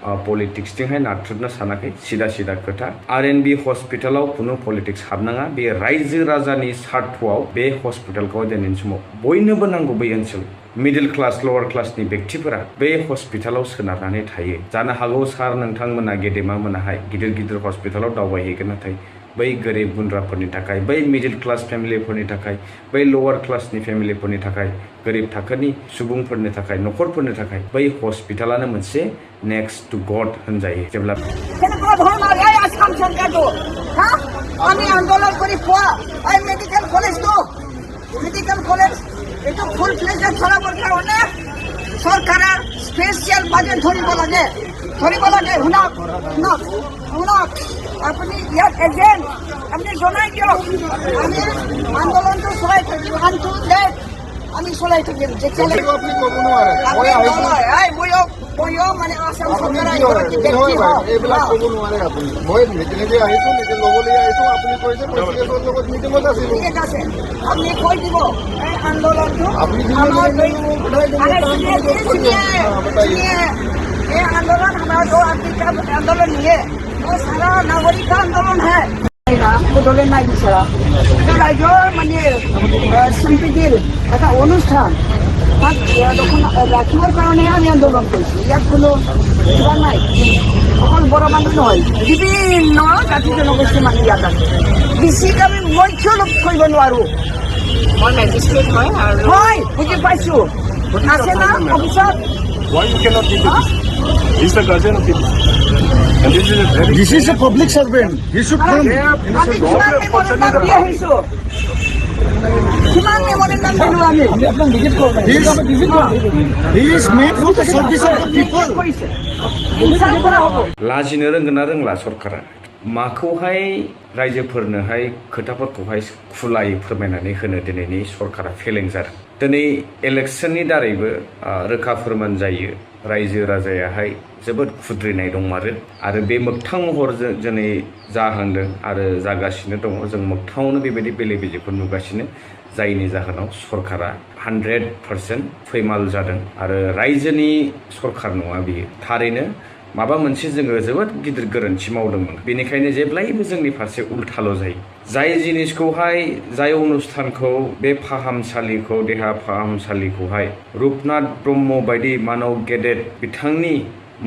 Politics थिंहाय नाथ्रोदनो सानाखै सिदा सिदा खोथा RNB हस्पिटालाव खुनु पलिटिक्स हाबनाङा बे रायजो राजानि स्वार्थआव बे हस्पिटालखौ दिनैनि समाव बयनोबो नांगौ बै ओनसोल मिडिल क्लास लवार क्लासनि व्यक्तिफोरा बे हस्पिटालाव सोनारनानै थायो जानो हागौ सार नोंथांमोना गेदेमा मोनाहाय गिदिर गिदिर हस्पिटालाव दावबायहैगोन नाथाय बै गोरिब गुन्द्राफोरनि थाखाय बै मिडिल क्लास फेमिलिफोरनि थाखाय बै लवार क्लासनि फेमिलिफोरनि थाखाय गोरिब थाखोनि सुबुंफोरनि थाखाय नखरफोरनि थाखाय बै हस्पिटालानो मोनसे नेक्स्ट टु गड होनजायो जेब्ला आसाम सरकारखौ আমি আন্দোলন করে খোয়া এই মেডিকেল কলেজ এটা ফুল প্লেজে চলাবার কারণে সরকারের স্পেশাল বাজেট ধরিব লাগে হুনা আপনি ইয়ার এজেন্ট আপনি জনাই দিও আমি আন্দোলনটো চলাই থাকি আমি চলাই থাকিম যেতিয়ালে আপনি কব নোৱাৰে মই মানে আসাম সরকার এইবিলাক কব নোৱাৰে আপুনি মই মিটিংলে আহিছো মিটিং লবলৈ আহিছো আপুনি কৈছে প্ৰেসিডেন্টৰ লগত মিটিংত আছিলো ঠিক আছে আপনি কৈ দিব এই আন্দোলনটো আপনি ये आंदोलन हमारा जो आंदोलन नहीं है वो सारा नागरिक का आंदोलन है आंदोलन नहीं बिचारा राइजो माने सम्प्रीतिर একটা অনুষ্ঠান তখন রাখিবার কারণে আমি আন্দোলন করছি ইয়াত কোনো কিবা নাই অকল বড় মানুষ নহয় বিভিন্ন জাতি জনগোষ্ঠী মানুহ ইয়াত আছে বেছিক আমি মুখ্য লোক কৰিব নোৱাৰো মই মেজিষ্ট্ৰেট হয় বুজি পাইছো আছে না অফিচত Why you cannot give this? He's the guardian of it. And this is a public servant. He should come. He is made for the service of the people. लाजिनो रोंगोन ना रोंला सरकारा माखौहाय रायजोफोरनोहाय खोथाफोरखौहाय खुलायै फोरमायनानै होनो दिनैनि सरकारा फेलें जादों दिनै इलेक्शननि दारैबो रोखा फोरमान जायो रायजो राजायाहाय जोबोद खुद्रिनाय दंमारो आरो बे मोगथां महर दिनै जाहांदों आरो जागासिनो दङ जों मोगथाङावनो बेबायदि बेले बेजेखौ नुगासिनो जायनि जाहोनाव सरकारा 100% फैमाल जादों आरो रायजोनि सरकार नङा बियो थारैनो माबा मोनसे जोङो जोबोद गिदिर गोरोन्थि मावदोंमोन बेनिखायनो जेब्लायबो जोंनि फारसे उल्थाल' जायो जाय जिनिसखौहाय जाय अनुष्ठानखौ बे फाहामसालिखौ देहा फाहामसालिखौहाय रुपनाथ ब्रह्म बायदि मानव गेदेर बिथांनि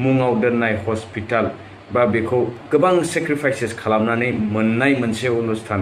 मुङाव दोननाय हस्पिटाल बा बेखौ गोबां सेक्रिफाइसेस खालामनानै मोननाय मोनसे अनुष्ठान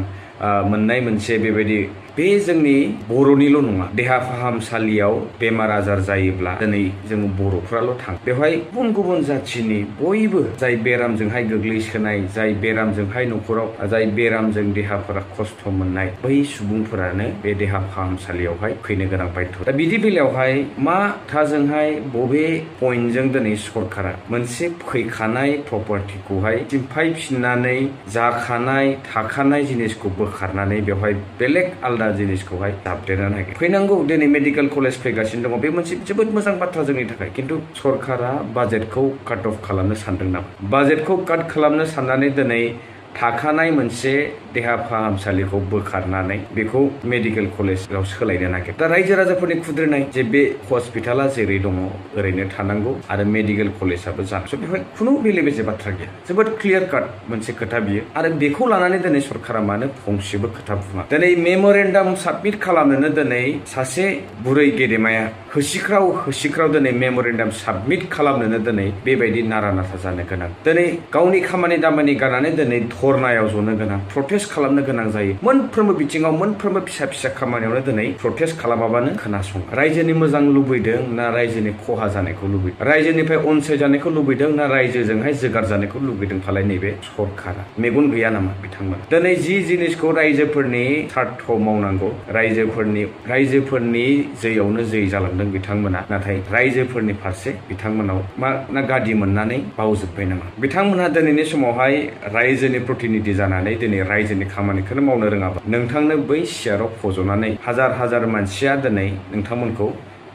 मोननाय मोनसे बेबायदि बे जोंनि बर'निल' नङा देहा फाहामसालियाव बेमार आजार जायोब्ला दिनै जों बर'फ्राल' थां बेवहाय गुबुन गुबुन जाथिनि बयबो जाय बेरामजोंहाय गोग्लैसोनाय जाय बेरामजोंहाय न'खराव जाय बेरामजों देहाफोरा खस्थ' मोननाय बै सुबुंफोरानो बे देहा फाहामसालियावहाय फैनो गोनां बायध' दा बिदि बेलायावहाय मा थाजोंहाय बबे पइन्टजों दिनै सरकारा मोनसे फैखानाय प्रपार्टिखौहाय सिमफायफिननानै जाखानाय थाखानाय जिनिसखौ बोखारनानै बेवहाय बेलेग आलदा जिनिसखौहाय दाबदेरनो नागिरो फैनांगौ दिनै मेडिकेल कलेज फैगासिनो दङ बे मोनसे जोबोद मोजां बाथ्रा जोंनि थाखाय खिन्थु सरकारा बाजेटखौ काट अफ खालामनो सानदों नामा बाजेटखौ काट खालामनो साननानै दिनै थाखानाय मोनसे देहा फाहामसालिखौ बोखारनानै बेखौ मेडिकेल कलेजाव सोलायनो नागिरो दा रायजो राजाफोरनि खुद्रिनाय जे बे हस्पिटाला जेरै दङ ओरैनो थानांगौ आरो मेडिकेल कलेजाबो जानांगौ बेवहाय खुनु बेले बेजे बाथ्रा गैया जोबोद क्लियार काट मोनसे खोथा बियो आरो बेखौ लानानै दिनै सरकारा मानो फंसेबो खोथा बुङा दिनै मेमरेन्डाम साबमिट खालामनोनो दिनै सासे बुरै गेदेमाया होसिख्राव दिनै मेमरेन्डाम साबमिट खालामनोनो दिनै बेबायदि नारा नाथा जानो गोनां दिनै गावनि खामानि दामानि गारनानै दिनै धरनायाव जनो गोनां प्रटेस्ट खालामनो गोनां जायो मोनफ्रोमबो बिथिङाव मोनफ्रोमबो फिसा फिसा खामानियावनो दिनै प्रटेस्ट खालामाबानो खोनासं रायजोनि मोजां लुबैदों ना रायजोनि खहा जानायखौ लुबैदों रायजोनिफ्राय अनसायजानायखौ लुबैदों ना रायजोजोंहाय जोगार जानायखौ लुबैदों फालाय नैबे सरकारा मेगन गैया नामा बिथांमोन दिनै जि जिनिसखौ रायजोफोरनि स्वार्थ मावनांगौ रायजोफोरनि जैयावनो जै जालांदों बिथांमोना नाथाय रायजोफोरनि फारसे बिथांमोनाव मा ना गादि मोननानै बावजोब्बाय नामा बिथांमोनहा दिनैनि समावहाय रायजोनि प्रतिनिधि जानानै दिनै रायजोनि खामानिखौनो मावनो रोङाबा नोंथांनो बै सियाराव फज'नानै हाजार हाजार मानसिया दिनै नोंथांमोनखौ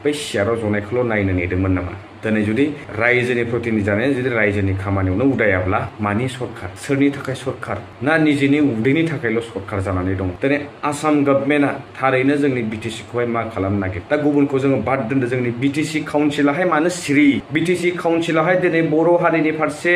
बै सियाराव जनायखौल' नायनो नेदोंमोन नामा दिनै जुदि रायजोनि प्रतिनिधि जानाया जुदि रायजोनि खामानियावनो उदायाब्ला मानि सरखार सोरनि थाखाय सरखार ना निजेनि उदैनि थाखायल' सरखार जानानै दं दिनै आसाम गभर्नमेन्टआ थारैनो जोंनि बिटिसि खौहाय मा खालामनो नागिर दा गुबुनखौ जोङो बाद दोनदो जोंनि बिटिसि काउन्सिलाहाय मानो सिरि बिटिसि काउन्सिलाहाय दिनै बर' हारिनि फारसे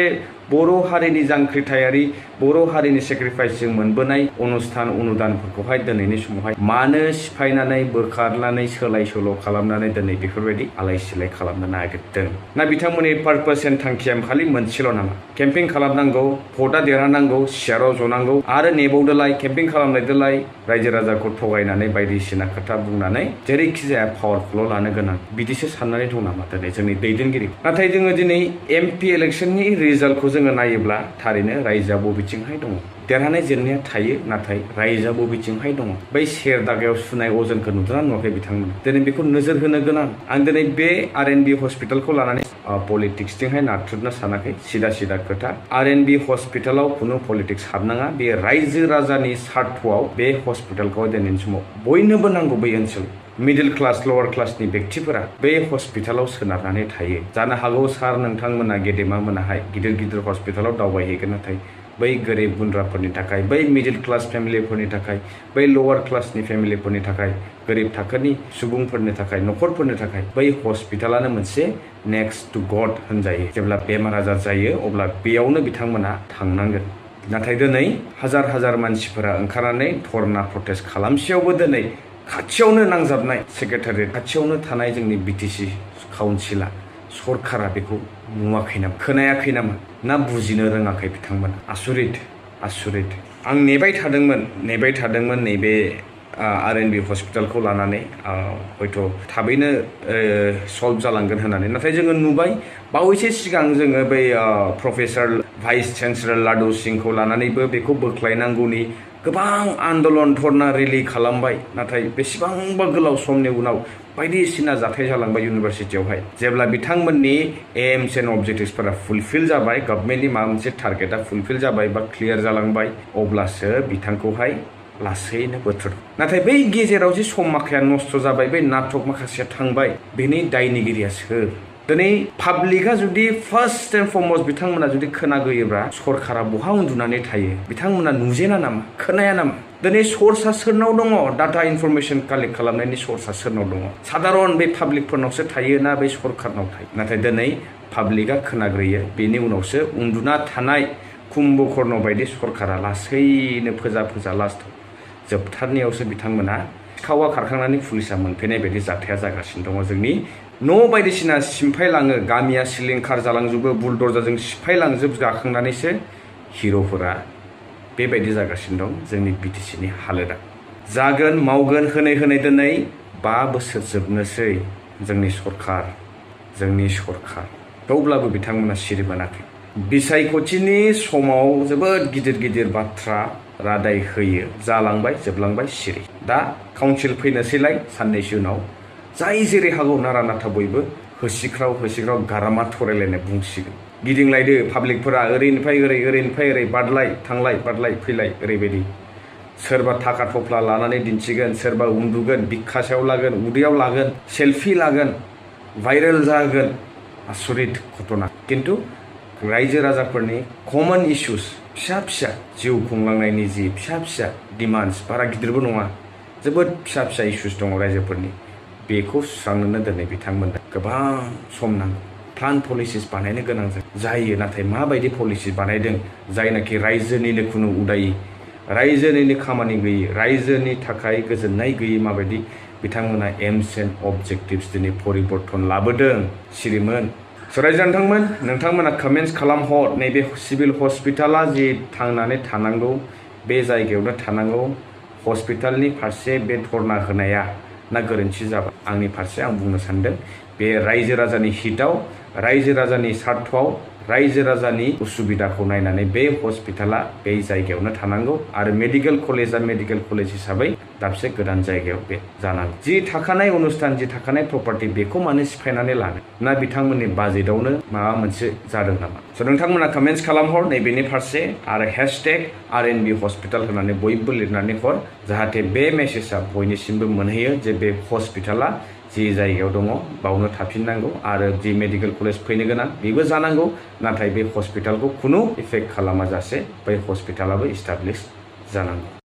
बर' हारिनि जांख्रिथायारि बर' हारिनि सेक्रिफाइसजों मोनबोनाय अनुस्थान अनुदानफोरखौहाय दिनैनि समावहाय मानो सिफायनानै बोखारनानै सोलाय सोल' खालामनानै दिनै बेफोरबायदि आलाय सिलाय खालामनो नागिरदों ना बिथांमोननि पार्पस एन्ड थांखिया खालि मोनसेल' नामा केम्पिं खालामनांगौ भटआ देरहानांगौ सियाराव जनांगौ आरो नेबावदोलाय केम्पिं खालामनायदोलाय रायजो राजाखौ थगायनानै बायदिसिना खोथा बुंनानै जेरैखि जाया पावारखौल' लानो गोनां बिदिसो साननानै दं नामा दिनै जोंनि दैदेनगिरि नाथाय जोङो दिनै एमपि इलेक्सननि रिजाल्टखौ जोङो नायोब्ला थारैनो रायजोआ बबेथिंहाय दङ देरहानाय जेननाया थायो नाथाय रायजोआ बबेथिंहाय दङ बै सेर दागायाव सुनाय अजनखौ नुदोंना नुवाखै बिथांमोन दिनै बेखौ नोजोर होनो गोनां आं दिनै बे RNB हस्पिटालखौ लानानै पलिटिक्सथिंहाय नाथ्रोदनो सानाखै सिदा खोथा RNB हस्पिटालाव खुनु पलिटिक्स हाबनाङा बे रायजो राजानि स्वार्थआव बे हस्पिटालखौ दिनैनि समाव बयनोबो नांगौ बै ओनसोल मिडिल क्लास लवार क्लासनि व्यक्तिफोरा बे हस्पिटालाव सोनारनानै थायो जानो हागौ सार नोंथांमोना गेदेमा मोनाहाय गिदिर गिदिर हस्पिटालाव दावबायहैगोन नाथाय बै गोरिब गुन्द्राफोरनि थाखाय बै मिडिल क्लास फेमिलिफोरनि थाखाय बै लवार क्लासनि फेमिलिफोरनि थाखाय गोरिब थाखोनि सुबुंफोरनि थाखाय न'खरफोरनि थाखाय बै हस्पिटालानो मोनसे नेक्स्ट टु गड होनजायो जेब्ला बेमार आजार जायो अब्ला बेयावनो बिथांमोना थांनांगोन नाथाय दिनै हाजार मानसिफोरा ओंखारनानै धरना प्रटेस्ट खालामसेयावबो दिनै खाथियावनो नांजाबनाय सेक्रेटारियेट खाथियावनो थानाय जोंनि बिटिसि काउन्सिला सरकारा बेखौ नुवाखै नामा खोनायाखै नामा ना बुजिनो रोङाखै बिथांमोना आसुरित आं नेबाय थादोंमोन नैबे RNB हस्पिटालखौ लानानै हयथ' थाबैनो सल्भ जालांगोन होननानै नाथाय जोङो नुबाय बावैसो सिगां जोङो बै प्रफेसार भाइस चेन्सेलर लाडु सिंखौ लानानैबो बेखौ बोख्लायनांगौनि गोबां आन्दलन धरना रेलि खालामबाय नाथाय बेसेबांबा गोलाव समनि उनाव बायदिसिना जाथाय जालांबाय इउनिभारसिटियावहाय जेब्ला बिथांमोननि एम्स एन्ड अबजेक्टिभ्सफोरा फुलफिल जाबाय गभर्नमेन्टनि माबा मोनसे टारगेटआ फुलफिल जाबाय बा क्लियार जालांबाय अब्लासो बिथांखौहाय लासैनो बोथोर नाथाय बै गेजेराव जे सम माखाया नस्थ' जाबाय बै नाटक माखासेया थांबाय बेनि दायनिगिरिया सोर दिनै पाब्लिकआ जुदि फार्स्ट एन्ड फरमस्ट बिथांमोना जुदि खोनागोयोब्ला सरकारा बहा उन्दुनानै थायो बिथांमोना नुजेना नामा खोनाया नामा दिनै सर्सआ सोरनाव दङ डाटा इनफरमेसन कालेक्ट खालामनायनि सर्सआ सोरनाव दङ साधारन बे पाब्लिकफोरनावसो थायो ना बै सरकारनाव थायो नाथाय दिनै पाब्लिकआ खोनाग्रोयो बेनि उनावसो उन्दुना थानाय कुम्भकर्ण बायदि सरकारा लासैनो फोजा लास्टआव जोबथारनायावसो बिथांमोना सिखावा खारखांनानै पुलिसा मोनफैनाय बायदि जाथाया जागासिनो दङ जोंनि न' बायदिसिना सिमफायलाङो गामिया सिलिंखार जालांजोबो बुलडरजों सिफायलांजोब गाखांनानैसो हिर'फोरा बेबायदि जागासिनो दं जोंनि बिटिसिनि हालोदा जागोन मावगोन होनै दिनै 5 बोसोर जोबनोसै जोंनि सरकार थेवब्लाबो बिथांमोना सिरि मोनाखै बिसायख'थिनि समाव जोबोद गिदिर बाथ्रा रादाय होयो जालांबाय जोबलांबाय सिरि दा काउन्सिल फैनोसैलाय साननैसो उनाव जाय जेरै हागौ नारा नाथा बयबो होसिख्राव गारामा थरायलायनाय बुंसिगोन गिदिंलायदो पाब्लिकफोरा ओरैनिफ्राय ओरै बादलाय फैलाय ओरैबायदि सोरबा थाखा थफ्ला लानानै दिन्थिगोन सोरबा उन्दुगोन बिखासायाव लागोन उदैयाव लागोन सेलफि लागोन भाइरेल जागोन आसरित घटना किन्तु रायजो राजाफोरनि कमन इस्युस फिसा जिउ खुंलांनायनि जि फिसा डिमान्ड्स बारा गिदिरबो नङा जोबोद फिसा इस्युस दङ रायजोफोरनि बेखौ सुस्रांनोनो दिनै बिथांमोननो गोबां सम नांगौ प्लान पलिसिस बानायनो गोनां जायो नाथाय माबायदि पलिसि बानायदों जायनाखि रायजोनिनो खुनु उदायि रायजोनिनो खामानि गैयै रायजोनि थाखाय गोजोननाय गैयै माबायदि बिथांमोना एम्स एन्ड अबजेक्टिभ्स दिनै परिबर्तन लाबोदों सिरिमोन रायजो नोंथांमोना कमेन्ट्स खालामहर नैबे सिभिल हस्पिटाला जि थांनानै थानांगौ बे जायगायावनो थानांगौ हस्पिटालनि फारसे बे धरना होनाया ना गोरोन्थि जाबाय आंनि फारसे आं बुंनो सानदों बे रायजो राजानि हितआव रायजो राजानि स्वार्थआव रायजो राजानि उसुबिदाखौ नायनानै बे हस्पिटाला बे जायगायावनो थानांगौ आरो मेडिकेल कलेजआ मेडिकेल कलेज हिसाबै दाबसे गोदान जायगायाव बे जानांगौ जि थाखानाय अनुस्थान जि थाखानाय प्रपार्टि बेखौ मानो सिफायनानै लानो ना बिथांमोननि बाजेटआवनो माबा मोनसे जादों नामा नोंथांमोना कमेन्ट्स खालामहर नैबेनि फारसे आरो #RNB हस्पिटाल होननानै बयबो लिरनानै हर जाहाथे बे मेसेजआ बयनिसिमबो मोनहैयो जे बे हस्पिटाला जि जायगायाव दङ बावनो थाफिननांगौ आरो जि मेडिकेल कलेज फैनो गोनां बेबो जानांगौ नाथाय बे हस्पिटालखौ खुनु इफेक्ट खालामा जासे बै हस्पिटालाबो इस्टाब्लिश जानांगौ